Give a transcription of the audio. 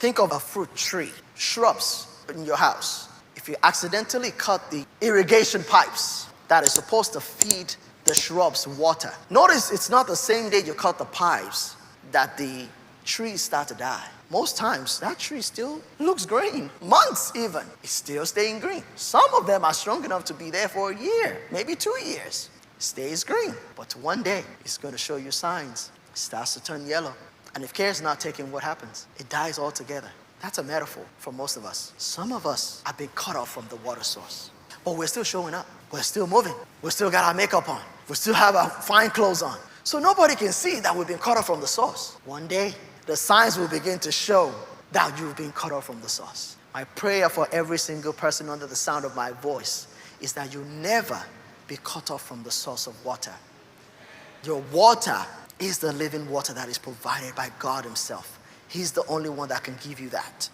Think of a fruit tree, shrubs in your house. If you accidentally cut the irrigation pipes that is supposed to feed the shrubs water, notice it's not the same day you cut the pipes that the trees start to die. Most times, that tree still looks green. Months even, it's still staying green. Some of them are strong enough to be there for a year, maybe 2 years. Stays green, but one day, it's going to show you signs. It starts to turn yellow. And if care is not taken, what happens? It dies altogether. That's a metaphor for most of us. Some of us have been cut off from the water source, but we're still showing up. We're still moving. We still got our makeup on. We still have our fine clothes on. So nobody can see that we've been cut off from the source. One day, the signs will begin to show that you've been cut off from the source. My prayer for every single person under the sound of my voice is that you never be cut off from the source of water. Your water is the living water that is provided by God Himself. He's the only one that can give you that.